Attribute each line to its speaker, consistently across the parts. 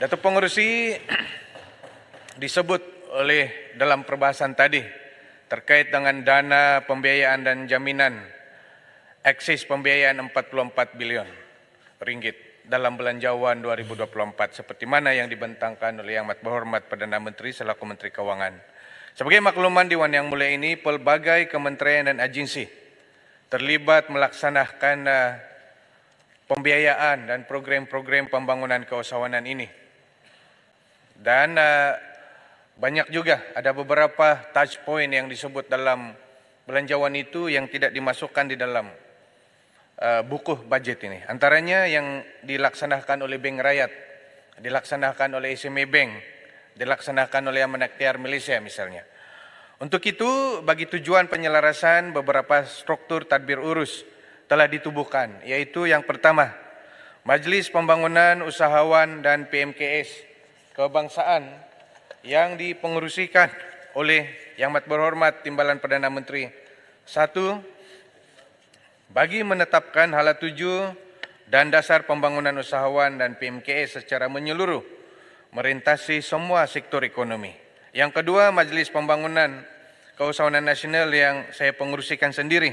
Speaker 1: Datuk Pengerusi disebut oleh dalam perbahasan tadi terkait dengan dana pembiayaan dan jaminan eksis pembiayaan 44 bilion ringgit dalam belanjawan 2024 seperti mana yang dibentangkan oleh Yang Amat Berhormat Perdana Menteri selaku Menteri Kewangan. Sebagai makluman Dewan Yang Mulia ini, pelbagai kementerian dan agensi terlibat melaksanakan pembiayaan dan program-program pembangunan keusahawanan ini. Dan banyak juga ada beberapa touch point yang disebut dalam belanjawan itu yang tidak dimasukkan di dalam buku budget ini. Antaranya yang dilaksanakan oleh Bank Rakyat, dilaksanakan oleh SME Bank, dilaksanakan oleh Amanat Ikhtiar Malaysia misalnya. Untuk itu, bagi tujuan penyelarasan beberapa struktur tadbir urus telah ditubuhkan, yaitu yang pertama, Majlis Pembangunan Usahawan dan PMKS Kebangsaan yang dipengerusikan oleh Yang Amat Berhormat Timbalan Perdana Menteri. Satu, bagi menetapkan hala tuju dan dasar pembangunan usahawan dan PMKS secara menyeluruh, merintasi semua sektor ekonomi. Yang kedua, Majlis Pembangunan Keusahawanan Nasional yang saya pengerusikan sendiri,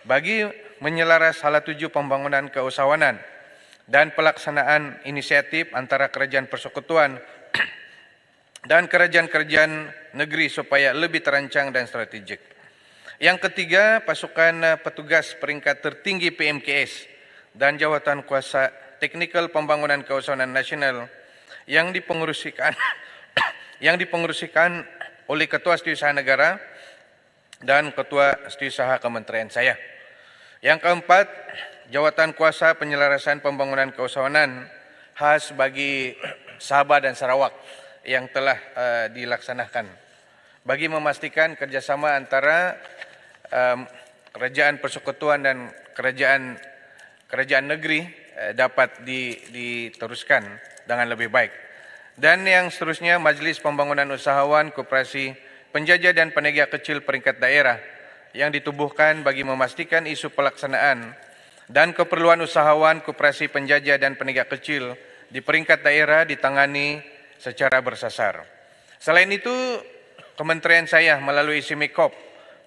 Speaker 1: bagi menyelaras hala tuju pembangunan keusahawanan dan pelaksanaan inisiatif antara kerajaan persekutuan dan kerajaan-kerajaan negeri supaya lebih terancang dan strategik. Yang ketiga, pasukan petugas peringkat tertinggi PMKS dan jawatan kuasa teknikal pembangunan keusahawanan nasional yang dipengerusikan oleh Ketua Setiausaha Negara dan Ketua Setiausaha Kementerian saya. Yang keempat, jawatan kuasa penyelarasan pembangunan keusahawanan khas bagi Sabah dan Sarawak yang telah dilaksanakan bagi memastikan kerjasama antara kerajaan persekutuan dan kerajaan negeri dapat diteruskan dengan lebih baik. Dan yang seterusnya, Majlis Pembangunan Usahawan Koperasi Penjajah dan Peniaga Kecil peringkat daerah yang ditubuhkan bagi memastikan isu pelaksanaan dan keperluan usahawan koperasi penjajah dan peniaga kecil di peringkat daerah ditangani secara bersasar. Selain itu, kementerian saya melalui SIMIKOP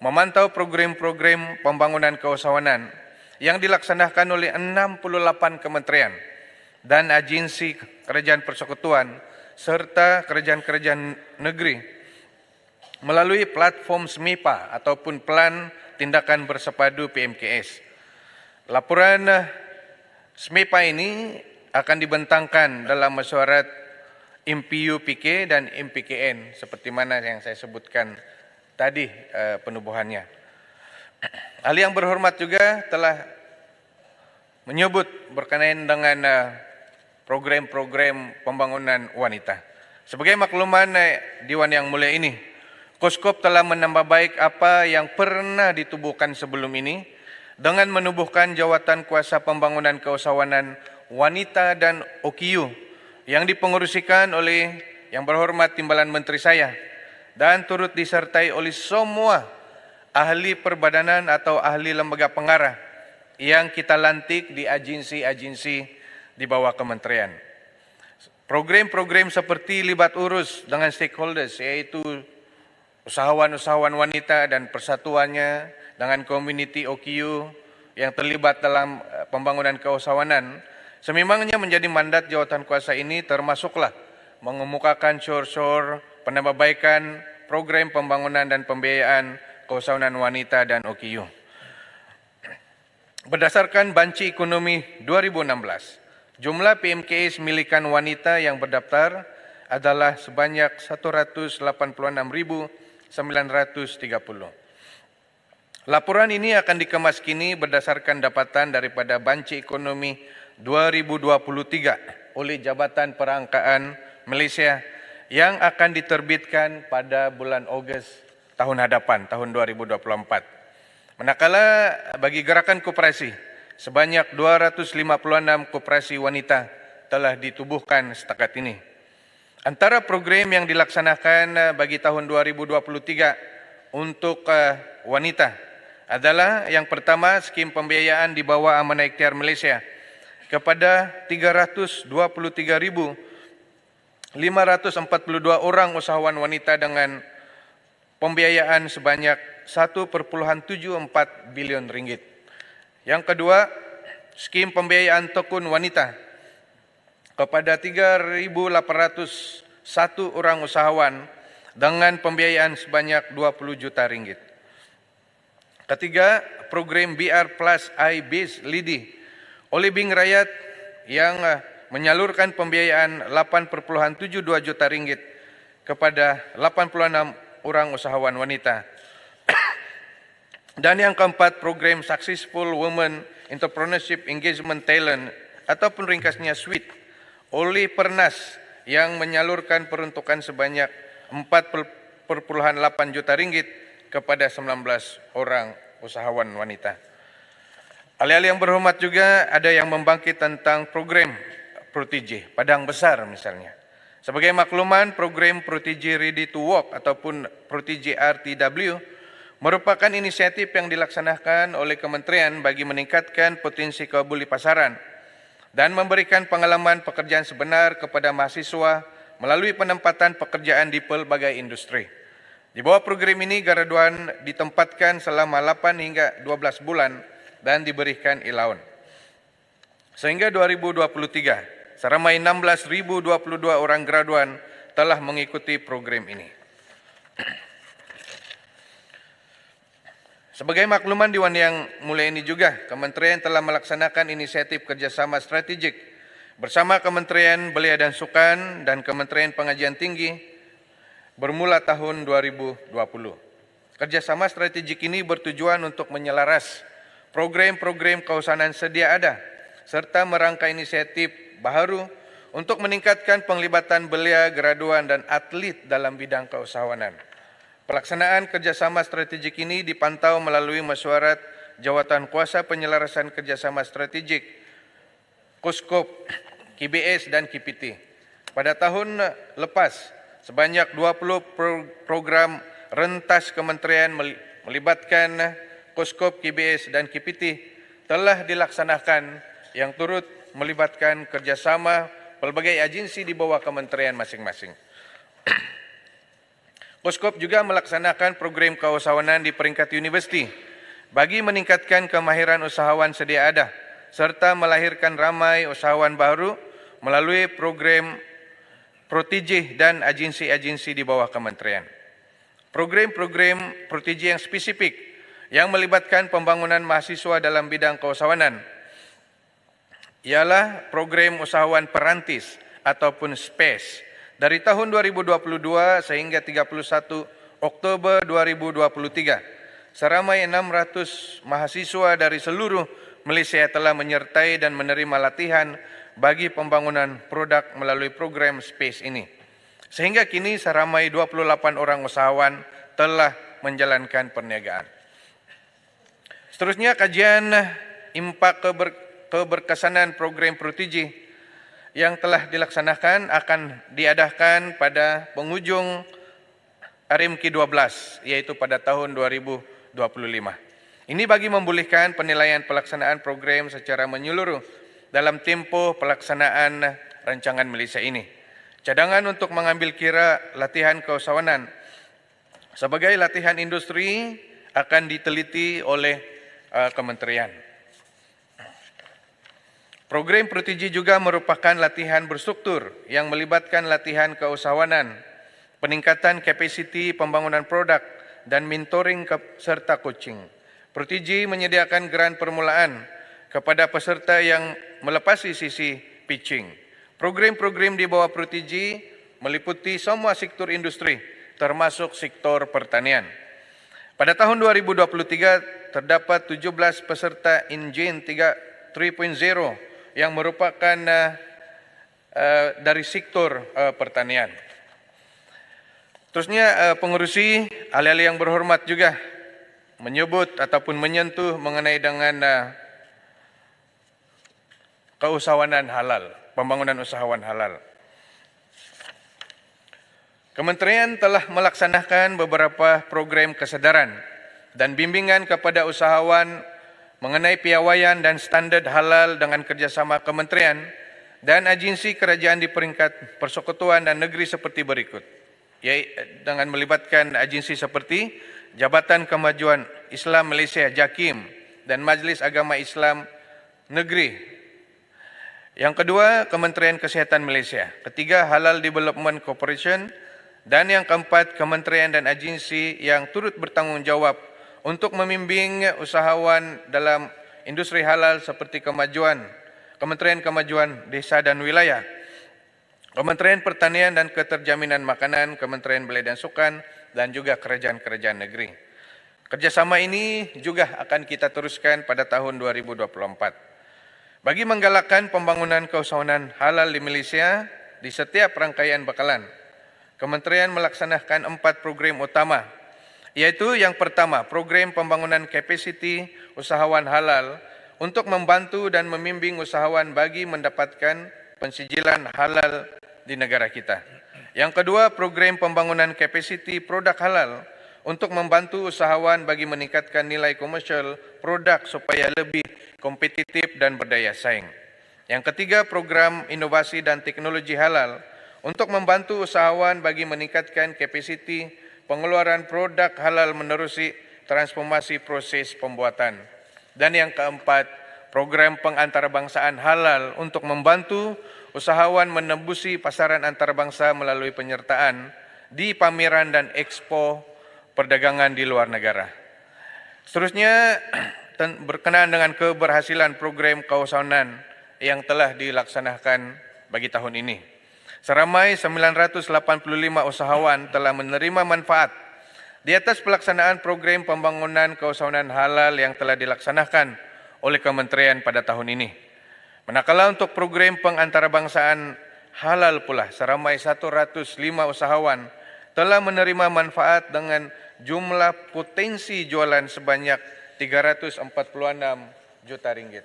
Speaker 1: memantau program-program pembangunan keusahawanan yang dilaksanakan oleh 68 kementerian dan agensi kerajaan persekutuan serta kerajaan-kerajaan negeri melalui platform SMIPA ataupun Plan Tindakan Bersepadu PMKS. Laporan SMIPA ini akan dibentangkan dalam mesyuarat MPU PK dan MPKN seperti mana yang saya sebutkan tadi penubuhannya. Ahli yang berhormat juga telah menyebut berkenaan dengan program-program pembangunan wanita. Sebagai makluman Dewan Yang Mulia ini, Koskop telah menambah baik apa yang pernah ditubuhkan sebelum ini dengan menubuhkan jawatan kuasa pembangunan keusahawanan wanita dan OKU yang dipengerusikan oleh Yang Berhormat Timbalan Menteri saya dan turut disertai oleh semua ahli perbadanan atau ahli lembaga pengarah yang kita lantik di agensi-agensi di bawah kementerian. Program-program seperti libat urus dengan stakeholders, yaitu usahawan-usahawan wanita dan persatuannya dengan community OKU yang terlibat dalam pembangunan keusahawanan, sememangnya menjadi mandat jawatan kuasa ini termasuklah mengemukakan syur-syur penambahbaikan program pembangunan dan pembiayaan keusahawanan wanita dan OKU. Berdasarkan Banci Ekonomi 2016, jumlah PMKS milikan wanita yang berdaftar adalah sebanyak 186.930. Laporan ini akan dikemas kini berdasarkan dapatan daripada Banci Ekonomi 2023 oleh Jabatan Perangkaan Malaysia yang akan diterbitkan pada bulan Ogos tahun hadapan, tahun 2024. Manakala bagi gerakan koperasi, sebanyak 256 koperasi wanita telah ditubuhkan setakat ini. Antara program yang dilaksanakan bagi tahun 2023 untuk wanita adalah yang pertama, skim pembiayaan di bawah Amanah Ikhtiar Malaysia kepada 323,000 542 orang usahawan wanita dengan pembiayaan sebanyak 1,74 bilion ringgit. Yang kedua, skim pembiayaan tekun wanita kepada 3.801 orang usahawan dengan pembiayaan sebanyak 20 juta ringgit. Ketiga, program BR Plus I-Biz LIDI oleh Bank Rakyat yang menyalurkan pembiayaan 8,72 juta ringgit kepada 86 orang usahawan wanita. Dan yang keempat, program Successful Women Entrepreneurship Engagement Talent ataupun ringkasnya SWIT oleh Pernas yang menyalurkan peruntukan sebanyak 4,8 juta ringgit kepada 19 orang usahawan wanita. Ahli-ahli yang berhormat juga ada yang membangkit tentang program Protege Padang Besar misalnya. Sebagai makluman, program Protege Ready to Work ataupun Protege RTW merupakan inisiatif yang dilaksanakan oleh kementerian bagi meningkatkan potensi kebuli pasaran dan memberikan pengalaman pekerjaan sebenar kepada mahasiswa melalui penempatan pekerjaan di pelbagai industri. Di bawah program ini, graduan ditempatkan selama 8 hingga 12 bulan dan diberikan allowance. Sehingga 2023, seramai 16.022 orang graduan telah mengikuti program ini. Sebagai makluman Dewan yang mulia ini juga, kementerian telah melaksanakan inisiatif kerjasama strategik bersama Kementerian Belia dan Sukan dan Kementerian Pengajian Tinggi bermula tahun 2020. Kerjasama strategik ini bertujuan untuk menyelaras program-program keusahaan sedia ada serta merangkai inisiatif baru untuk meningkatkan penglibatan belia, graduan dan atlet dalam bidang keusahawanan. Pelaksanaan kerjasama strategik ini dipantau melalui mesyuarat Jawatan Kuasa Penyelarasan Kerjasama Strategik, KUSKOP, KBS dan KPT. Pada tahun lepas, sebanyak 20 program rentas kementerian melibatkan KUSKOP, KBS dan KPT telah dilaksanakan yang turut melibatkan kerjasama pelbagai agensi di bawah kementerian masing-masing. KUSKOP juga melaksanakan program keusahawanan di peringkat universiti bagi meningkatkan kemahiran usahawan sedia ada serta melahirkan ramai usahawan baru melalui program Protege dan agensi-agensi di bawah kementerian. Program-program Protege yang spesifik yang melibatkan pembangunan mahasiswa dalam bidang keusahawanan ialah program usahawan perantis ataupun SPACE dari tahun 2022 sehingga 31 Oktober 2023. Seramai 600 mahasiswa dari seluruh Malaysia telah menyertai dan menerima latihan bagi pembangunan produk melalui program SPACE ini. Sehingga kini seramai 28 orang usahawan telah menjalankan perniagaan. Seterusnya, kajian impak keberkesanan program Protege yang telah dilaksanakan akan diadakan pada penghujung RMK 12, yaitu pada tahun 2025. Ini bagi membolehkan penilaian pelaksanaan program secara menyeluruh dalam tempoh pelaksanaan rancangan Malaysia ini. Cadangan untuk mengambil kira latihan keusahawanan sebagai latihan industri akan diteliti oleh kementerian. Program Protege juga merupakan latihan berstruktur yang melibatkan latihan keusahawanan, peningkatan kapasiti pembangunan produk dan mentoring serta coaching. Protege menyediakan grant permulaan kepada peserta yang melepasi sisi pitching. Program-program di bawah Protege meliputi semua sektor industri termasuk sektor pertanian. Pada tahun 2023 terdapat 17 peserta Engine 3.0 yang merupakan dari sektor pertanian. Terusnya pengerusi, ahli-ahli yang berhormat juga menyebut ataupun menyentuh mengenai dengan keusahawanan halal, pembangunan usahawan halal. Kementerian telah melaksanakan beberapa program kesedaran dan bimbingan kepada usahawan mengenai piawaian dan standard halal dengan kerjasama kementerian dan agensi kerajaan di peringkat persekutuan dan negeri seperti berikut, dengan melibatkan agensi seperti Jabatan Kemajuan Islam Malaysia JAKIM dan Majlis Agama Islam Negeri. Yang kedua, Kementerian Kesihatan Malaysia. Ketiga, Halal Development Corporation. Dan yang keempat, kementerian dan agensi yang turut bertanggungjawab untuk membimbing usahawan dalam industri halal seperti Kementerian Kemajuan Desa dan Wilayah, Kementerian Pertanian dan Keterjaminan Makanan, Kementerian Belia dan Sukan, dan juga kerajaan-kerajaan negeri. Kerjasama ini juga akan kita teruskan pada tahun 2024. Bagi menggalakkan pembangunan keusahawanan halal di Malaysia di setiap rangkaian bekalan, Kementerian melaksanakan 4 program utama, yaitu yang pertama, program pembangunan kapasiti usahawan halal untuk membantu dan membimbing usahawan bagi mendapatkan pensijilan halal di negara kita. Yang kedua, program pembangunan kapasiti produk halal untuk membantu usahawan bagi meningkatkan nilai komersial produk supaya lebih kompetitif dan berdaya saing. Yang ketiga, program inovasi dan teknologi halal untuk membantu usahawan bagi meningkatkan kapasiti pengeluaran produk halal menerusi transformasi proses pembuatan. Dan yang keempat, program pengantarbangsaan halal untuk membantu usahawan menembusi pasaran antarabangsa melalui penyertaan di pameran dan ekspo perdagangan di luar negara. Seterusnya, berkenaan dengan keberhasilan program keusahawanan yang telah dilaksanakan bagi tahun ini. Seramai 985 usahawan telah menerima manfaat di atas pelaksanaan program pembangunan keusahawanan halal yang telah dilaksanakan oleh kementerian pada tahun ini. Manakala untuk program pengantarbangsaan halal pula, seramai 105 usahawan telah menerima manfaat dengan jumlah potensi jualan sebanyak 346 juta ringgit.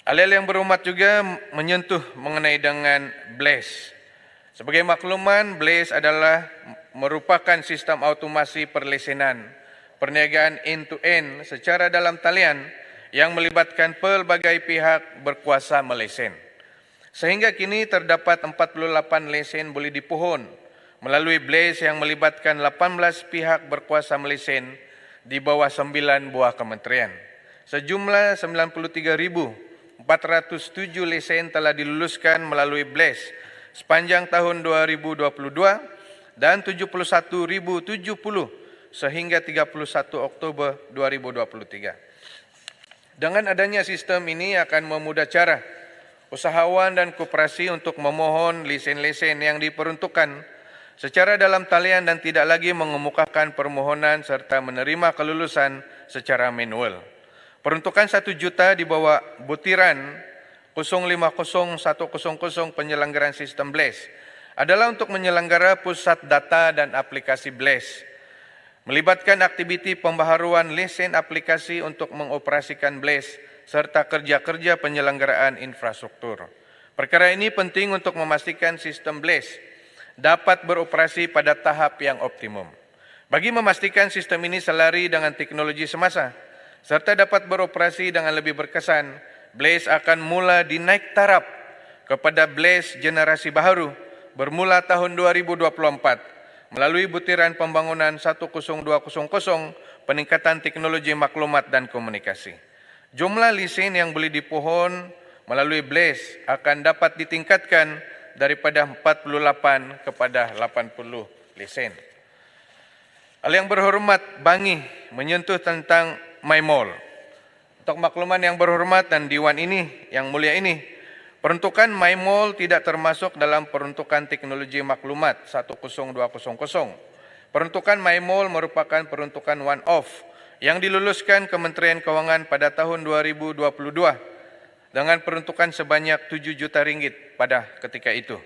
Speaker 1: Hal-hal yang berhormat juga menyentuh mengenai dengan BLES. Sebagai makluman, BLES adalah merupakan sistem automasi perlesenan perniagaan end-to-end secara dalam talian yang melibatkan pelbagai pihak berkuasa melesen. Sehingga kini terdapat 48 lesen boleh dipohon melalui BLES yang melibatkan 18 pihak berkuasa melesen di bawah 9 buah kementerian. Sejumlah 93,407 lesen telah diluluskan melalui BLES sepanjang tahun 2022 dan 71,070 sehingga 31 Oktober 2023. Dengan adanya sistem ini akan memudah cara usahawan dan koperasi untuk memohon lesen-lesen yang diperuntukkan secara dalam talian dan tidak lagi mengemukakan permohonan serta menerima kelulusan secara manual. Peruntukan 1 juta di bawah butiran 050100 penyelenggaraan sistem BLES adalah untuk menyelenggara pusat data dan aplikasi BLES, melibatkan aktiviti pembaharuan lesen aplikasi untuk mengoperasikan BLES serta kerja-kerja penyelenggaraan infrastruktur. Perkara ini penting untuk memastikan sistem BLES dapat beroperasi pada tahap yang optimum. Bagi memastikan sistem ini selari dengan teknologi semasa serta dapat beroperasi dengan lebih berkesan, BLES akan mula dinaik taraf kepada BLES generasi baharu bermula tahun 2024 melalui butiran pembangunan 10200 peningkatan teknologi maklumat dan komunikasi. Jumlah lesen yang boleh dipohon melalui BLES akan dapat ditingkatkan daripada 48 kepada 80 lesen. Hal yang berhormat, Bangi menyentuh tentang MyMall. Untuk makluman yang berhormat dan Dewan ini, yang mulia ini, peruntukan MyMall tidak termasuk dalam peruntukan teknologi maklumat 10200. Peruntukan MyMall merupakan peruntukan one-off yang diluluskan Kementerian Kewangan pada tahun 2022 dengan peruntukan sebanyak 7 juta ringgit pada ketika itu.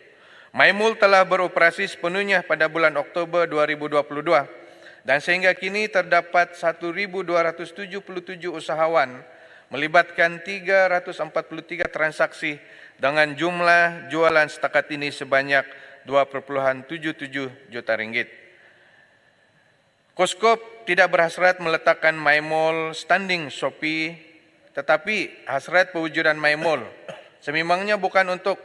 Speaker 1: MyMall telah beroperasi sepenuhnya pada bulan Oktober 2022 dan sehingga kini terdapat 1,277 usahawan melibatkan 343 transaksi dengan jumlah jualan setakat ini sebanyak 2,77 juta ringgit. Koskop tidak berhasrat meletakkan MyMall standing Shopee tetapi hasrat pewujudan MyMall sememangnya bukan untuk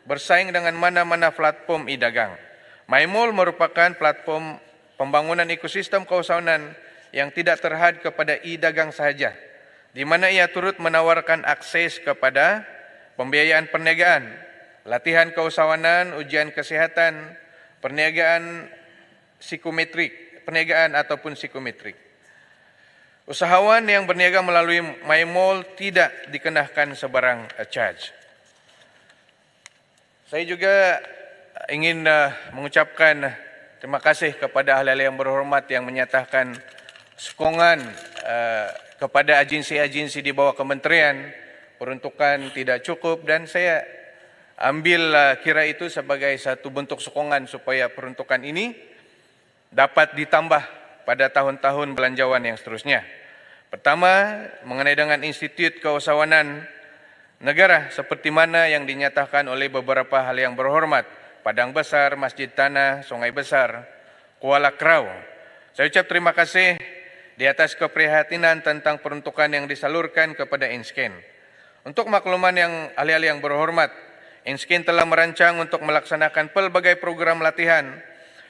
Speaker 1: bersaing dengan mana-mana platform e-dagang. MyMall merupakan platform pembangunan ekosistem keusahawanan yang tidak terhad kepada e-dagang sahaja, di mana ia turut menawarkan akses kepada pembiayaan perniagaan, latihan keusahawanan, ujian kesihatan, perniagaan ataupun psikometrik. Usahawan yang berniaga melalui MyMall tidak dikenakan sebarang charge. Saya juga ingin mengucapkan terima kasih kepada ahli-ahli yang berhormat yang menyatakan sokongan kepada agensi-agensi di bawah kementerian, peruntukan tidak cukup, dan saya ambil kira itu sebagai satu bentuk sokongan supaya peruntukan ini dapat ditambah pada tahun-tahun belanjawan yang seterusnya. Pertama, mengenai dengan Institut Keusahawanan Negara seperti mana yang dinyatakan oleh beberapa ahli yang berhormat, Padang Besar, Masjid Tanah, Sungai Besar, Kuala Krau. Saya ucap terima kasih di atas keprihatinan tentang peruntukan yang disalurkan kepada Insken. Untuk makluman yang ahli-ahli yang berhormat, Insken telah merancang untuk melaksanakan pelbagai program latihan,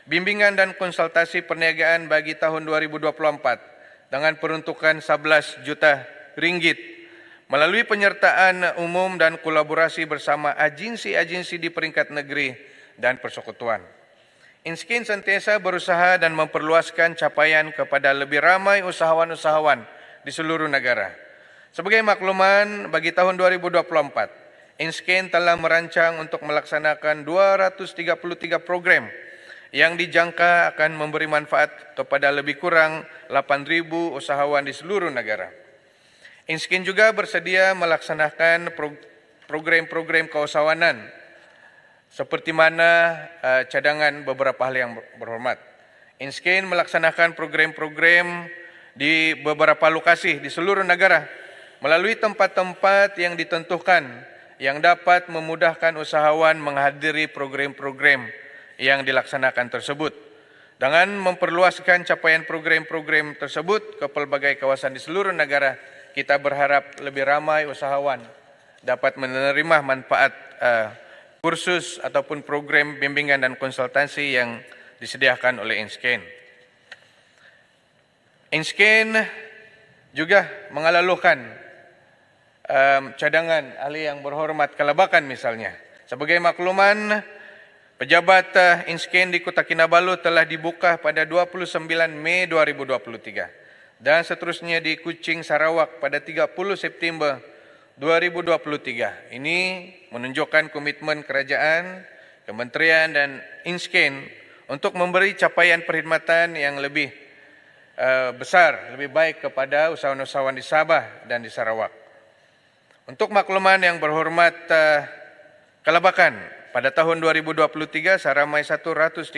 Speaker 1: bimbingan dan konsultasi perniagaan bagi tahun 2024 dengan peruntukan 11 juta ringgit melalui penyertaan umum dan kolaborasi bersama agensi-agensi di peringkat negeri dan persekutuan. Insken sentiasa berusaha dan memperluaskan capaian kepada lebih ramai usahawan-usahawan di seluruh negara. Sebagai makluman, bagi tahun 2024, Insken telah merancang untuk melaksanakan 233 program yang dijangka akan memberi manfaat kepada lebih kurang 8.000 usahawan di seluruh negara. Insken juga bersedia melaksanakan program-program keusahawanan seperti mana cadangan beberapa hal yang berhormat. Insken melaksanakan program-program di beberapa lokasi di seluruh negara melalui tempat-tempat yang ditentukan yang dapat memudahkan usahawan menghadiri program-program yang dilaksanakan tersebut. Dengan memperluaskan capaian program-program tersebut ke pelbagai kawasan di seluruh negara, kita berharap lebih ramai usahawan dapat menerima manfaat kursus ataupun program bimbingan dan konsultasi yang disediakan oleh Insken. Insken juga mengalukan cadangan ahli yang berhormat Kelabakan misalnya. Sebagai makluman, pejabat Insken di Kota Kinabalu telah dibuka pada 29 Mei 2023 dan seterusnya di Kuching, Sarawak pada 30 September 2023. Ini menunjukkan komitmen kerajaan, kementerian dan Insken untuk memberi capaian perkhidmatan yang lebih besar, lebih baik kepada usahawan-usahawan di Sabah dan di Sarawak. Untuk makluman yang berhormat Kelabakan, pada tahun 2023, seramai 138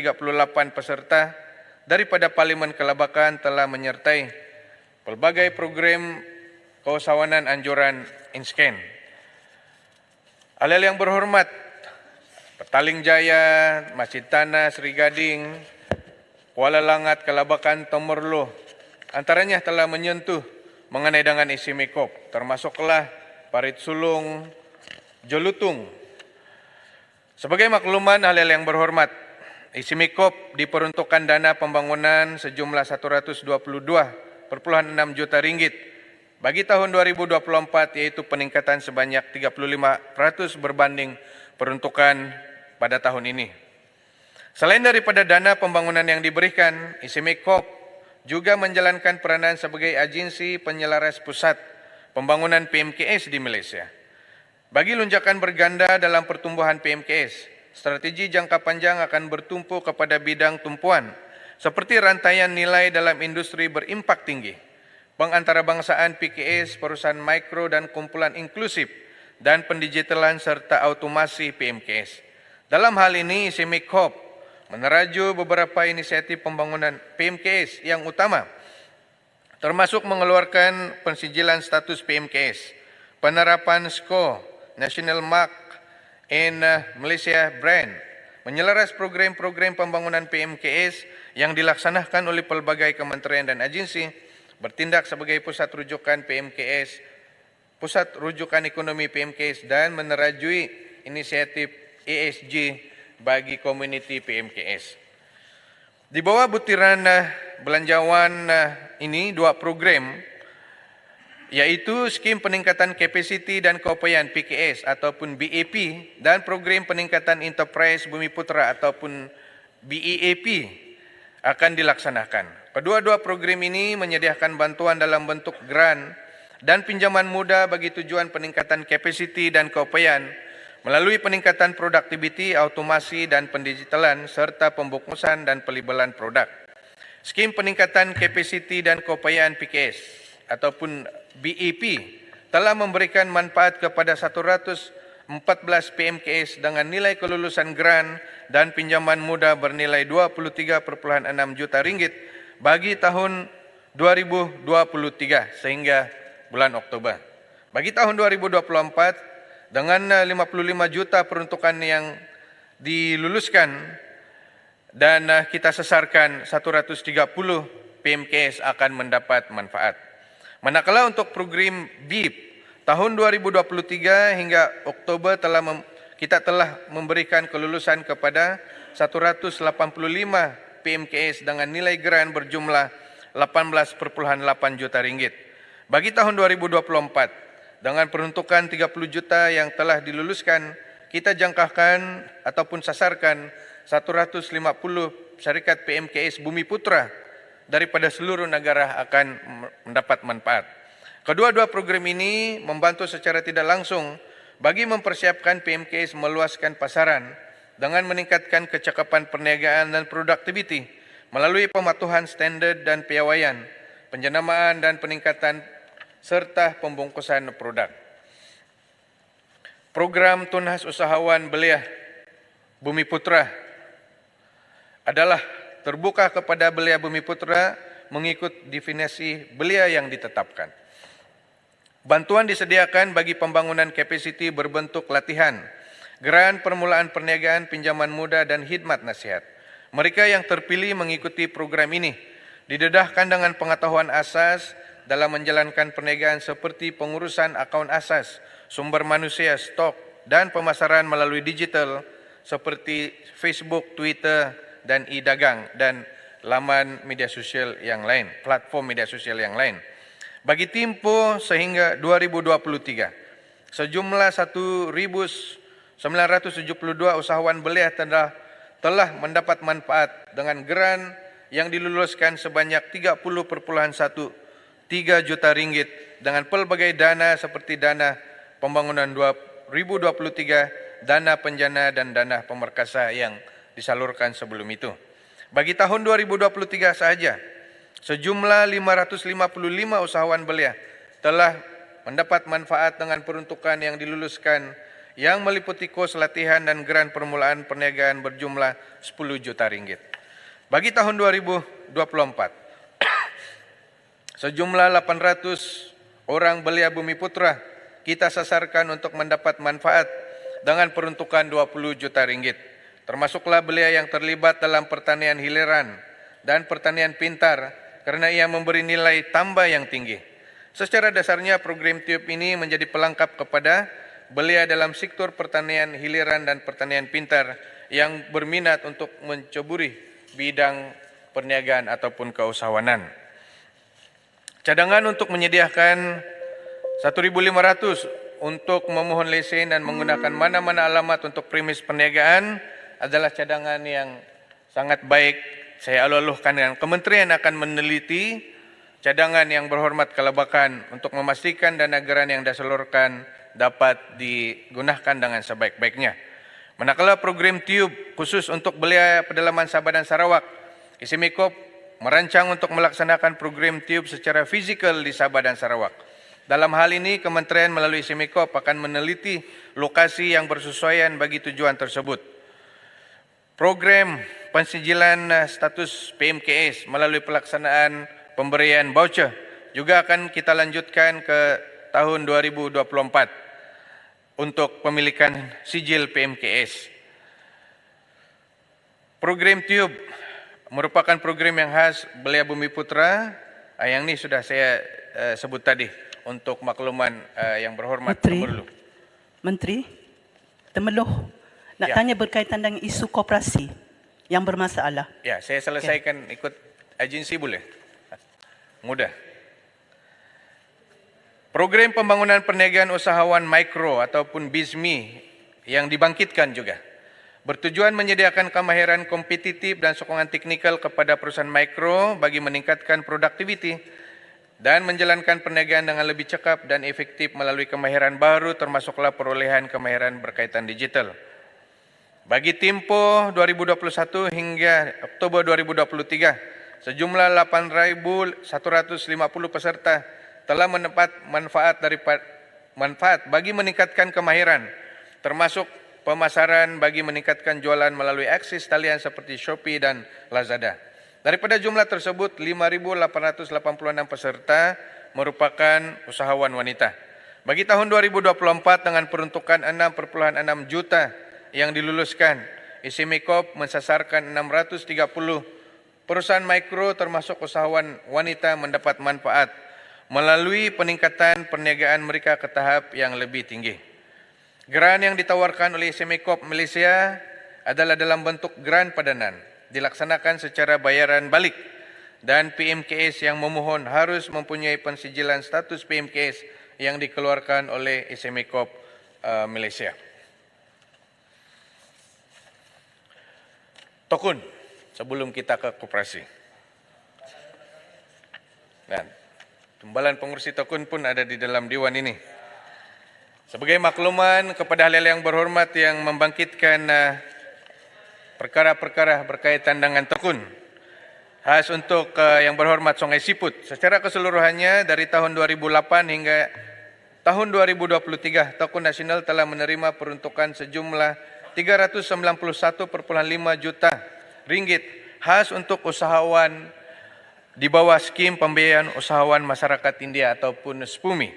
Speaker 1: peserta daripada Parlimen Kelabakan telah menyertai pelbagai program keusahawanan anjuran Insken. Ahli yang berhormat, Petaling Jaya, Masjid Tanah, Seri Gading, Kuala Langat, Kelabakan, Temerloh, antaranya telah menyentuh mengenai dengan isi mikop, termasuklah Parit Sulung, Jolutung. Sebagai makluman ahli yang berhormat, isi mikop diperuntukkan dana pembangunan sejumlah 122,6 juta ringgit bagi tahun 2024, yaitu peningkatan sebanyak 35% berbanding peruntukan pada tahun ini. Selain daripada dana pembangunan yang diberikan, isi mikop juga menjalankan peranan sebagai agensi penyelaras pusat pembangunan PMKS di Malaysia. Bagi lonjakan berganda dalam pertumbuhan PMKS, strategi jangka panjang akan bertumpu kepada bidang tumpuan seperti rantaian nilai dalam industri berimpak tinggi, pengantarbangsaan PKS, perusahaan mikro dan kumpulan inklusif, dan pendigitalan serta automasi PMKS. Dalam hal ini, SIMIKHOP meneraju beberapa inisiatif pembangunan PMKS yang utama, termasuk mengeluarkan pensijilan status PMKS, penerapan SCO, National Mark in Malaysia Brand, menyelaras program-program pembangunan PMKS yang dilaksanakan oleh pelbagai kementerian dan agensi, bertindak sebagai pusat rujukan PMKS Pusat Rujukan Ekonomi PMKS dan menerajui inisiatif ESG bagi komuniti PMKS. Di bawah butiran belanjawan ini 2 program, yaitu Skim Peningkatan Kapasiti dan Keupayaan PKS ataupun BAP dan Program Peningkatan Enterprise Bumiputra ataupun BEAP akan dilaksanakan. Kedua-dua program ini menyediakan bantuan dalam bentuk grant dan pinjaman mudah bagi tujuan peningkatan kapasiti dan keupayaan melalui peningkatan produktiviti, automasi dan pendigitalan serta pembungkusan dan pelabelan produk. Skim Peningkatan Kapasiti dan Keupayaan PKS ataupun BEP telah memberikan manfaat kepada 114 PMKS dengan nilai kelulusan grant dan pinjaman mudah bernilai 23.6 juta ringgit bagi tahun 2023 sehingga bulan Oktober. Bagi tahun 2024 dengan 55 juta peruntukan yang diluluskan dan kita sesarkan 130 PMKS akan mendapat manfaat. Manakala untuk program BIP tahun 2023 hingga Oktober kita telah memberikan kelulusan kepada 185 PMKS dengan nilai grant berjumlah 18.8 juta ringgit. Bagi tahun 2024 dengan peruntukan 30 juta yang telah diluluskan, kita jangkakan ataupun sasarkan 150 syarikat PMKS Bumiputra daripada seluruh negara akan mendapat manfaat. Kedua-dua program ini membantu secara tidak langsung bagi mempersiapkan PMKS meluaskan pasaran dengan meningkatkan kecakapan perniagaan dan produktiviti melalui pematuhan standard dan piawaian, penjenamaan dan peningkatan serta pembungkusan produk. Program Tunas Usahawan Belia Bumiputra adalah terbuka kepada belia Bumiputra mengikut definisi belia yang ditetapkan. Bantuan disediakan bagi pembangunan kapasiti berbentuk latihan, grant permulaan perniagaan, pinjaman mudah dan khidmat nasihat. Mereka yang terpilih mengikuti program ini didedahkan dengan pengetahuan asas dalam menjalankan perniagaan seperti pengurusan akaun asas, sumber manusia, stok dan pemasaran melalui digital seperti Facebook, Twitter dan e-dagang dan laman media sosial yang lain, platform media sosial yang lain. Bagi tempoh sehingga 2023, sejumlah 1.972 usahawan belia telah mendapat manfaat dengan grant yang diluluskan sebanyak 30.13 juta ringgit dengan pelbagai dana seperti dana pembangunan 2023, dana penjana dan dana pemerkasa yang disalurkan sebelum itu. Bagi tahun 2023 sahaja, sejumlah 555 usahawan belia telah mendapat manfaat dengan peruntukan yang diluluskan yang meliputi kos latihan dan grant permulaan perniagaan berjumlah 10 juta ringgit. Bagi tahun 2024, sejumlah 800 orang belia Bumiputra kita sasarkan untuk mendapat manfaat dengan peruntukan 20 juta ringgit. Termasuklah belia yang terlibat dalam pertanian hiliran dan pertanian pintar kerana ia memberi nilai tambah yang tinggi. Secara dasarnya program TIUP ini menjadi pelengkap kepada belia dalam sektor pertanian hiliran dan pertanian pintar yang berminat untuk menceburi bidang perniagaan ataupun keusahawanan. Cadangan untuk menyediakan 1.500 untuk memohon lesen dan menggunakan mana-mana alamat untuk premis perniagaan adalah cadangan yang sangat baik. Saya alu-alukan dengan kementerian akan meneliti cadangan yang berhormat kelabakan untuk memastikan dana grant yang disalurkan dapat digunakan dengan sebaik-baiknya. Manakala program TIUP khusus untuk belia pedalaman Sabah dan Sarawak, Isimikop merancang untuk melaksanakan program TIUP secara fizikal di Sabah dan Sarawak. Dalam hal ini, kementerian melalui Isimikop akan meneliti lokasi yang bersesuaian bagi tujuan tersebut. Program pensijilan status PMKS melalui pelaksanaan pemberian voucher juga akan kita lanjutkan ke tahun 2024 untuk pemilikan sijil PMKS. Program TIUP merupakan program yang khas belia Bumiputra yang ini sudah saya sebut tadi untuk makluman yang berhormat
Speaker 2: Menteri.
Speaker 1: Berlu.
Speaker 2: Menteri, Temeloh nak
Speaker 1: Ya.
Speaker 2: tanya berkaitan dengan isu koperasi yang bermasalah.
Speaker 1: Ya, saya selesaikan ikut agensi boleh? Mudah. Program pembangunan perniagaan usahawan mikro ataupun BIZMI yang dibangkitkan juga bertujuan menyediakan kemahiran kompetitif dan sokongan teknikal kepada perusahaan mikro bagi meningkatkan produktiviti dan menjalankan perniagaan dengan lebih cekap dan efektif melalui kemahiran baru termasuklah perolehan kemahiran berkaitan digital. Bagi tempoh 2021 hingga Oktober 2023, sejumlah 8.150 peserta telah mendapat manfaat bagi meningkatkan kemahiran, termasuk pemasaran bagi meningkatkan jualan melalui akses talian seperti Shopee dan Lazada. Daripada jumlah tersebut, 5.886 peserta merupakan usahawan wanita. Bagi tahun 2024 dengan peruntukan 6,6 juta yang diluluskan, SME-Corp mensasarkan 630 perusahaan mikro termasuk usahawan wanita mendapat manfaat melalui peningkatan perniagaan mereka ke tahap yang lebih tinggi. Geran yang ditawarkan oleh SME-Corp Malaysia adalah dalam bentuk geran padanan, dilaksanakan secara bayaran balik dan PMKS yang memohon harus mempunyai pensijilan status PMKS yang dikeluarkan oleh SME-Corp Malaysia. Tokun, sebelum kita ke koperasi. Dan timbalan pengurusi tokun pun ada di dalam dewan ini. Sebagai makluman kepada hal-hal yang berhormat yang membangkitkan perkara-perkara berkaitan dengan tokun. Khas untuk yang berhormat Sungai Siput. Secara keseluruhannya dari tahun 2008 hingga tahun 2023, Tokun Nasional telah menerima peruntukan sejumlah 391,5 juta ringgit khas untuk usahawan di bawah skim pembiayaan usahawan masyarakat India ataupun SPUMI.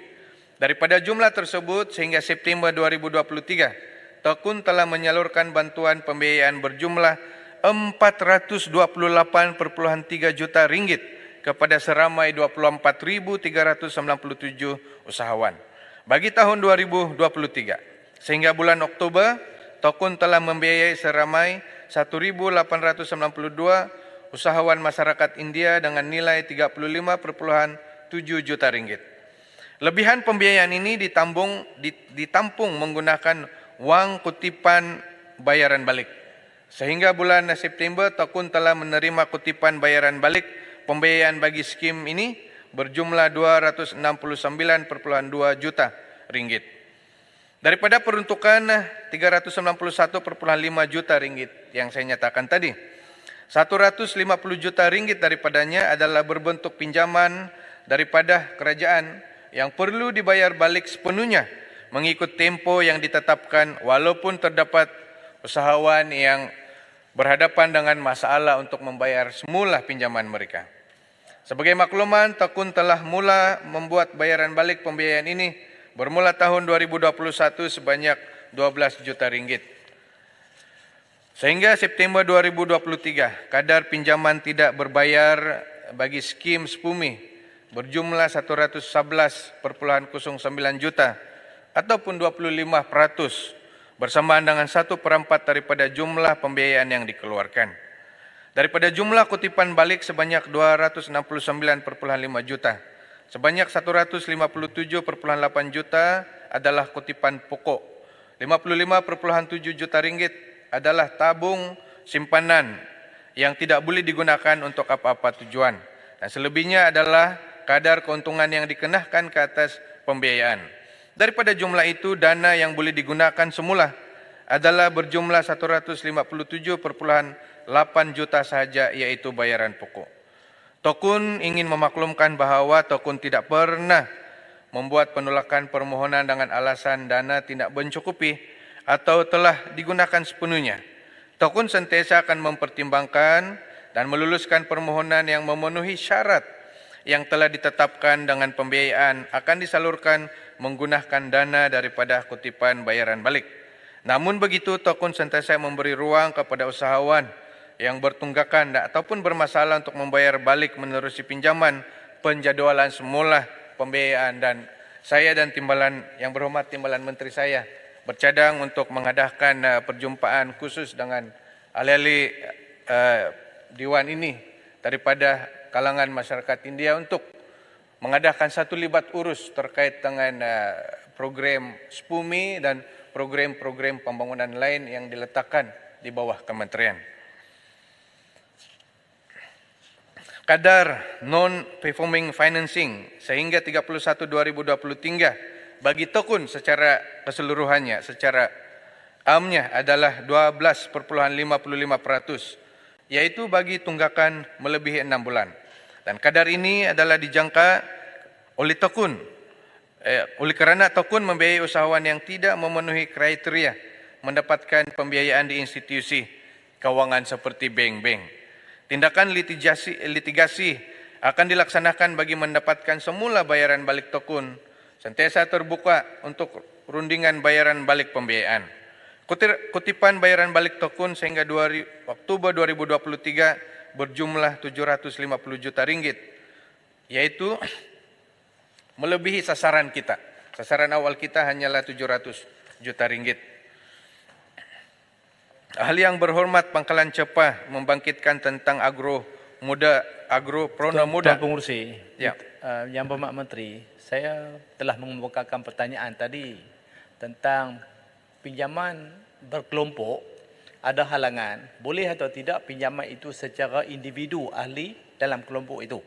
Speaker 1: Daripada jumlah tersebut sehingga September 2023, Tokun telah menyalurkan bantuan pembiayaan berjumlah 428,3 juta ringgit kepada seramai 24.397 usahawan. Bagi tahun 2023, sehingga bulan Oktober, Tokun telah membiayai seramai 1.892 usahawan masyarakat India dengan nilai 35,7 juta ringgit. Lebihan pembiayaan ini ditampung menggunakan wang kutipan bayaran balik. Sehingga bulan September, Tokun telah menerima kutipan bayaran balik pembiayaan bagi skim ini berjumlah 269,2 juta ringgit. Daripada peruntukan 391,5 juta ringgit yang saya nyatakan tadi, 150 juta ringgit daripadanya adalah berbentuk pinjaman daripada kerajaan yang perlu dibayar balik sepenuhnya mengikut tempo yang ditetapkan walaupun terdapat usahawan yang berhadapan dengan masalah untuk membayar semula pinjaman mereka. Sebagai makluman, Tokun telah mula membuat bayaran balik pembiayaan ini bermula tahun 2021 sebanyak 12 juta ringgit. Sehingga September 2023, kadar pinjaman tidak berbayar bagi skim SPUMI berjumlah 111,09 juta ataupun 25% bersamaan dengan 1/4 daripada jumlah pembiayaan yang dikeluarkan. Daripada jumlah kutipan balik sebanyak 269,5 juta, sebanyak 157,8 juta adalah kutipan pokok. 55,7 juta ringgit adalah tabung simpanan yang tidak boleh digunakan untuk apa-apa tujuan. Dan selebihnya adalah kadar keuntungan yang dikenakan ke atas pembiayaan. Daripada jumlah itu, dana yang boleh digunakan semula adalah berjumlah 157,8 juta sahaja, iaitu bayaran pokok. Tokun ingin memaklumkan bahawa Tokun tidak pernah membuat penolakan permohonan dengan alasan dana tidak mencukupi atau telah digunakan sepenuhnya. Tokun sentiasa akan mempertimbangkan dan meluluskan permohonan yang memenuhi syarat yang telah ditetapkan dengan pembiayaan akan disalurkan menggunakan dana daripada kutipan bayaran balik. Namun begitu, Tokun sentiasa memberi ruang kepada usahawan yang bertunggakan ataupun bermasalah untuk membayar balik menerusi pinjaman, penjadualan semula pembiayaan dan saya dan yang berhormat Timbalan Menteri saya bercadang untuk mengadakan perjumpaan khusus dengan ahli-ahli Dewan ini daripada kalangan masyarakat India untuk mengadakan satu libat urus terkait dengan program SPUMI dan program-program pembangunan lain yang diletakkan di bawah kementerian. Kadar non-performing financing sehingga 31/2023 bagi Tekun secara keseluruhannya, secara amnya adalah 12,55%, yaitu bagi tunggakan melebihi 6 bulan. Dan kadar ini adalah dijangka oleh Tekun, oleh kerana Tekun membiayai usahawan yang tidak memenuhi kriteria mendapatkan pembiayaan di institusi kewangan seperti bank-bank. Tindakan litigasi akan dilaksanakan bagi mendapatkan semula bayaran balik Tekun, sentiasa terbuka untuk rundingan bayaran balik pembiayaan. Kutipan bayaran balik Tekun sehingga Oktober 2023 berjumlah 750 juta ringgit, yaitu melebihi sasaran kita. Sasaran awal kita hanyalah 700 juta ringgit. Ahli yang berhormat, Pangkalan Cepah membangkitkan tentang agropreneur muda.
Speaker 3: Tuan Pengurusi,
Speaker 1: Ya.
Speaker 3: Yang Berhormat Menteri, saya telah mengemukakan pertanyaan tadi tentang pinjaman berkelompok, ada halangan, boleh atau tidak pinjaman itu secara individu ahli dalam kelompok itu.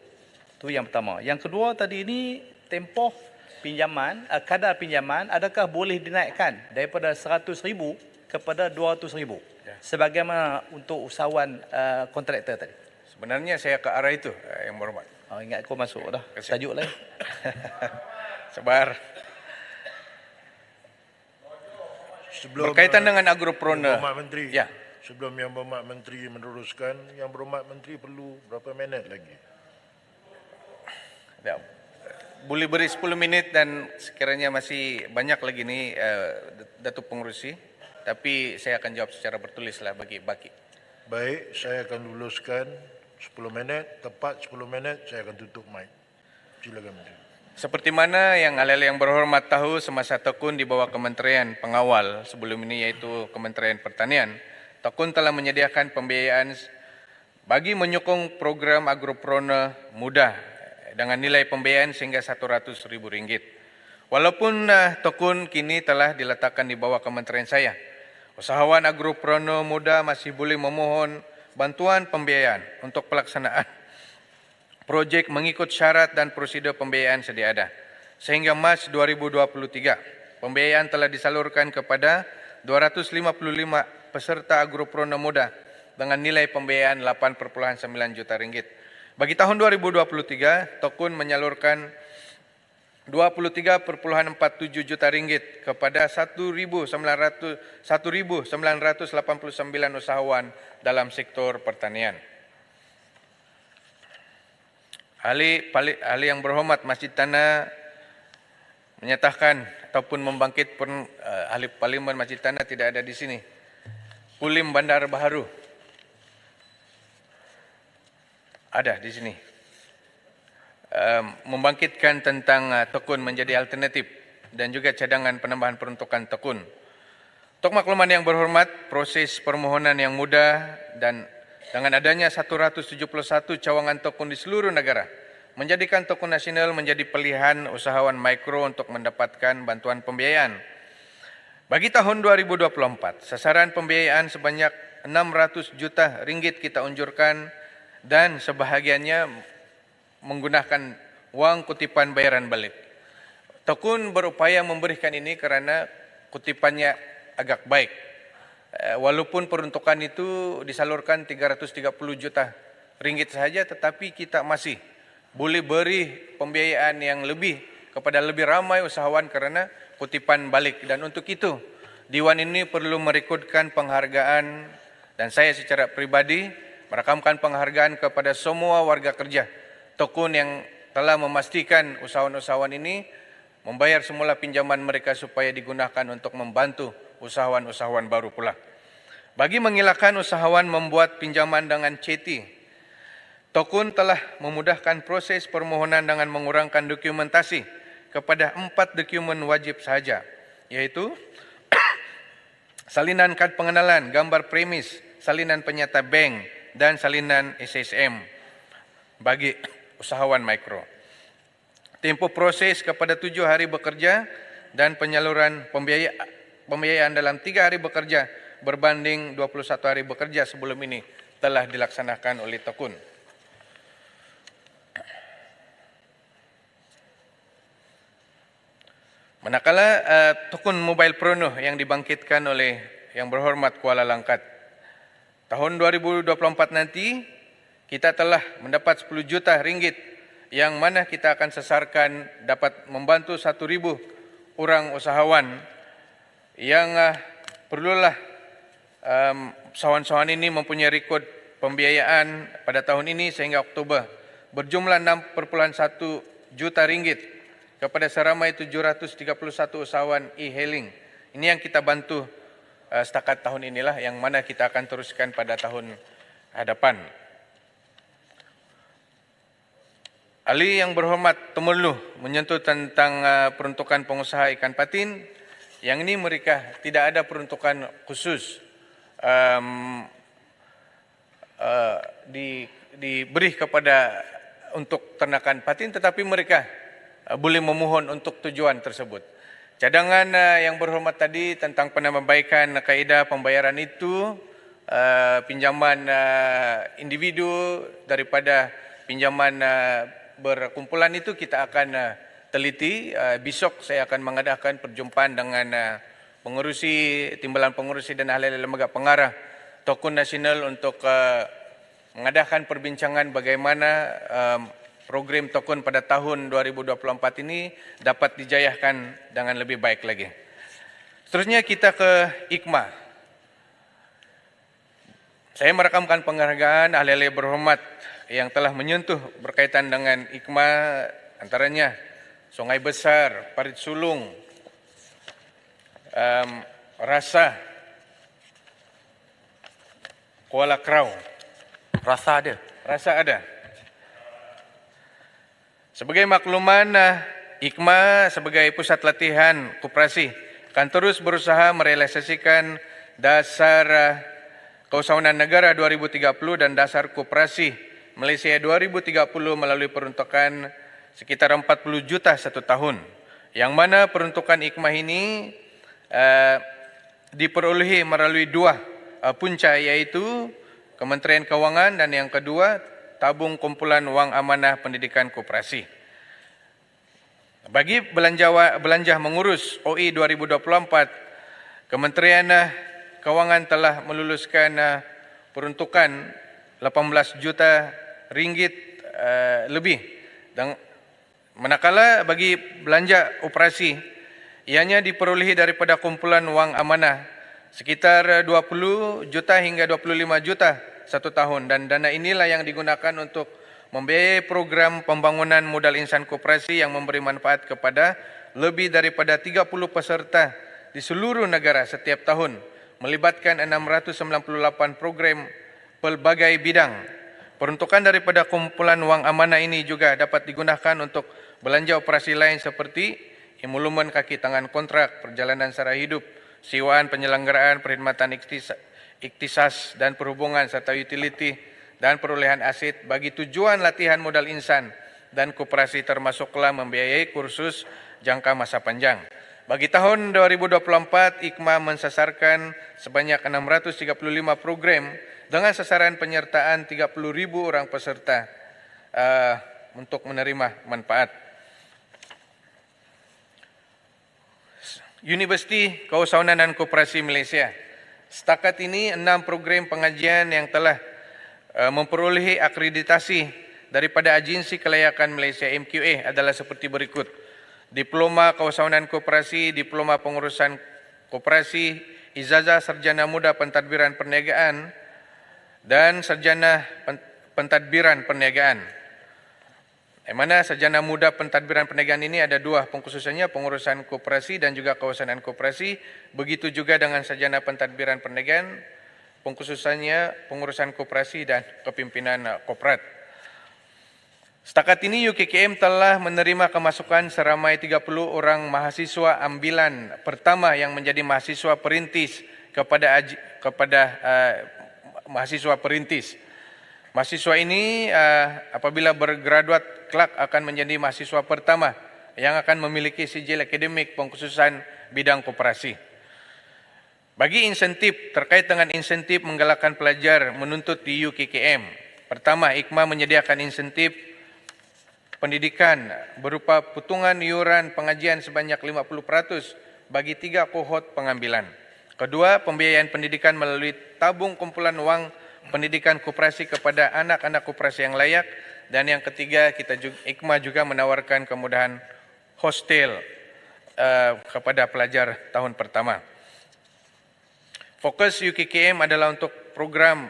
Speaker 3: Itu yang pertama. Yang kedua tadi ini tempoh pinjaman, kadar pinjaman adakah boleh dinaikkan daripada 100,000 kepada 200,000 sebagaimana untuk usahawan kontraktor tadi.
Speaker 1: Sebenarnya saya ke arah itu, yang berhormat.
Speaker 3: Oh, ingat kau masuk dah. Tajuk lain.
Speaker 1: Sabar.
Speaker 4: Sebelum
Speaker 1: Berkaitan dengan agropreneur.
Speaker 4: Yang Berhormat Menteri.
Speaker 1: Ya.
Speaker 4: Sebelum Yang Berhormat Menteri meneruskan, Yang Berhormat Menteri perlu berapa minit lagi?
Speaker 1: Ya. Boleh beri 10 minit dan sekiranya masih banyak lagi ni Datuk Pengerusi, tapi saya akan jawab secara bertulis lah bagi baki.
Speaker 4: Baik, saya akan luluskan 10 minit, tepat 10 minit saya akan tutup mic. Silakan Menteri.
Speaker 1: Seperti mana yang ahli yang berhormat tahu, semasa Tekun di bawah Kementerian Pengawal sebelum ini iaitu Kementerian Pertanian, Tekun telah menyediakan pembiayaan bagi menyokong program agropreneur muda dengan nilai pembiayaan sehingga RM100,000. Walaupun Tekun kini telah diletakkan di bawah kementerian saya, usahawan agropreneur muda masih boleh memohon bantuan pembiayaan untuk pelaksanaan projek mengikut syarat dan prosedur pembiayaan sedia ada. Sehingga Mac 2023, pembiayaan telah disalurkan kepada 255 peserta agropreneur muda dengan nilai pembiayaan RM8,9 juta. Bagi tahun 2023, Tekun menyalurkan RM23,47 juta kepada 1,989 usahawan dalam sektor pertanian. Ahli yang berhormat, Masjid Tanah menyatakan ataupun membangkit ahli Parlimen Masjid Tanah tidak ada di sini. Pulim Bandar Baharu ada di sini. Membangkitkan tentang Tekun menjadi alternatif dan juga cadangan penambahan peruntukan Tekun. Untuk makluman yang berhormat, proses permohonan yang mudah dan dengan adanya 171 cawangan Tekun di seluruh negara menjadikan Tekun Nasional menjadi pilihan usahawan mikro untuk mendapatkan bantuan pembiayaan. Bagi tahun 2024, sasaran pembiayaan sebanyak RM600 juta kita unjurkan dan sebahagiannya menggunakan wang kutipan bayaran balik. Tekun berupaya memberikan ini kerana kutipannya agak baik. Walaupun peruntukan itu disalurkan RM330 juta sahaja, tetapi kita masih boleh beri pembiayaan yang lebih kepada lebih ramai usahawan kerana kutipan balik. Dan untuk itu, Dewan ini perlu merekodkan penghargaan dan saya secara pribadi merakamkan penghargaan kepada semua warga kerja Tekun yang telah memastikan usahawan-usahawan ini membayar semula pinjaman mereka supaya digunakan untuk membantu usahawan-usahawan baru pula. Bagi mengelakkan usahawan membuat pinjaman dengan ceti, Tekun telah memudahkan proses permohonan dengan mengurangkan dokumentasi kepada 4 dokumen wajib sahaja, iaitu salinan kad pengenalan, gambar premis, salinan penyata bank dan salinan SSM bagi usahawan mikro. Tempoh proses kepada 7 hari bekerja dan penyaluran pembiayaan dalam 3 hari bekerja berbanding 21 hari bekerja sebelum ini telah dilaksanakan oleh Tekun. Manakala Tekun Mobile Perunuh yang dibangkitkan oleh Yang Berhormat Kuala Langkat, tahun 2024 nanti kita telah mendapat 10 juta ringgit yang mana kita akan sesarkan dapat membantu 1,000 orang usahawan yang perlulah usahawan-usahawan ini mempunyai rekod pembiayaan pada tahun ini sehingga Oktober berjumlah 6,1 juta ringgit kepada seramai 731 usahawan e-hailing. Ini yang kita bantu setakat tahun inilah yang mana kita akan teruskan pada tahun hadapan. Ahli Yang Berhormat Temerloh menyentuh tentang peruntukan pengusaha ikan patin. Yang ini mereka tidak ada peruntukan khusus diberi kepada untuk ternakan patin, tetapi mereka boleh memohon untuk tujuan tersebut. Cadangan Yang Berhormat tadi tentang penambahbaikan kaedah pembayaran itu, pinjaman individu daripada pinjaman berkumpulan itu kita akan teliti. Besok saya akan mengadakan perjumpaan dengan pengurusi, timbalan pengurusi dan ahli lembaga pengarah Tekun Nasional untuk mengadakan perbincangan bagaimana program Tekun pada tahun 2024 ini dapat dijayahkan dengan lebih baik lagi. Seterusnya kita ke IKMA. Saya merakamkan penghargaan ahli-ahli berhormat yang telah menyentuh berkaitan dengan IKMA, antaranya Sungai Besar, Parit Sulung, Rasa, Kuala Krau.
Speaker 3: Rasa ada.
Speaker 1: Rasa ada. Sebagai makluman, IKMA sebagai pusat latihan koperasi akan terus berusaha merealisasikan dasar keusahawanan negara 2030 dan dasar koperasi Malaysia 2030 melalui peruntukan sekitar 40 juta satu tahun. Yang mana peruntukan IKMA ini diperolehi melalui 2 punca, iaitu Kementerian Kewangan dan yang kedua Tabung Kumpulan Wang Amanah Pendidikan Koperasi. Bagi belanja mengurus OE 2024, Kementerian Kewangan telah meluluskan peruntukan 18 juta ringgit lebih. Dan manakala bagi belanja operasi, ianya diperolehi daripada kumpulan wang amanah sekitar 20 juta hingga 25 juta satu tahun, dan dana inilah yang digunakan untuk membiayai program pembangunan modal insan koperasi yang memberi manfaat kepada lebih daripada 30 peserta di seluruh negara setiap tahun, melibatkan 698 program pelbagai bidang. Peruntukan daripada kumpulan wang amanah ini juga dapat digunakan untuk belanja operasi lain seperti emolumen kaki tangan kontrak, perjalanan sara hidup, sewaan penyelenggaraan perkhidmatan iktisas dan perhubungan serta utility dan perolehan aset bagi tujuan latihan modal insan dan koperasi, termasuklah membiayai kursus jangka masa panjang. Bagi tahun 2024, IKMA mensasarkan sebanyak 635 program dengan sasaran penyertaan 30,000 orang peserta untuk menerima manfaat. Universiti Keusahawanan dan Koperasi Malaysia. Setakat ini 6 program pengajian yang telah memperolehi akreditasi daripada Agensi Kelayakan Malaysia MQA adalah seperti berikut: Diploma Keusahawanan Koperasi, Diploma Pengurusan Koperasi, Ijazah Sarjana Muda Pentadbiran Perniagaan dan Sarjana Pentadbiran Perniagaan. Yang mana Sarjana Muda Pentadbiran Perniagaan ini ada 2 pengkhususannya, pengurusan koperasi dan juga keusahawanan koperasi. Begitu juga dengan Sarjana Pentadbiran Perniagaan, pengkhususannya pengurusan koperasi dan kepimpinan korporat. Setakat ini UKKM telah menerima kemasukan seramai 30 orang mahasiswa ambilan pertama yang menjadi mahasiswa perintis kepada mahasiswa perintis. Mahasiswa ini apabila bergraduat kelak akan menjadi mahasiswa pertama yang akan memiliki sijil akademik pengkhususan bidang koperasi. Bagi insentif, terkait dengan insentif menggalakkan pelajar menuntut di UKKM. Pertama, IKMA menyediakan insentif pendidikan berupa potongan iuran pengajian sebanyak 50% bagi 3 kohort pengambilan. Kedua, pembiayaan pendidikan melalui tabung kumpulan wang pendidikan koperasi kepada anak-anak koperasi yang layak. Dan yang ketiga, IKMA juga menawarkan kemudahan hostel kepada pelajar tahun pertama. Fokus UKKM adalah untuk program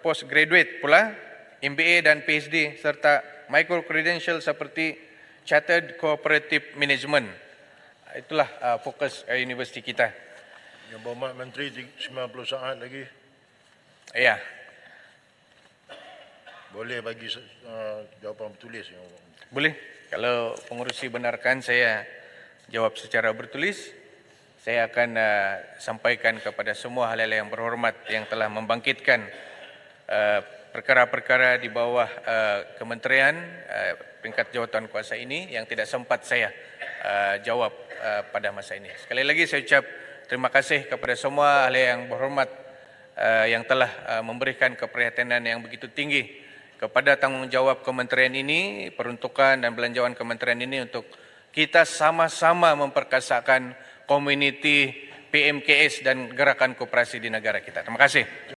Speaker 1: postgraduate pula, MBA dan PhD serta micro credential seperti Chartered Cooperative Management. Itulah fokus universiti kita.
Speaker 4: Yang Berhormat Menteri 90 saat lagi.
Speaker 1: Ya.
Speaker 4: Boleh bagi jawapan bertulis. Yang Berhormat.
Speaker 1: Boleh. Kalau pengurusi benarkan saya jawab secara bertulis, saya akan sampaikan kepada semua hal-hal yang berhormat yang telah membangkitkan perkara-perkara di bawah kementerian peringkat jawatan kuasa ini yang tidak sempat saya jawab pada masa ini. Sekali lagi saya ucap terima kasih kepada semua ahli yang berhormat yang telah memberikan keprihatinan yang begitu tinggi kepada tanggungjawab kementerian ini, peruntukan dan belanjawan kementerian ini untuk kita sama-sama memperkasakan komuniti PMKS dan gerakan koperasi di negara kita. Terima kasih.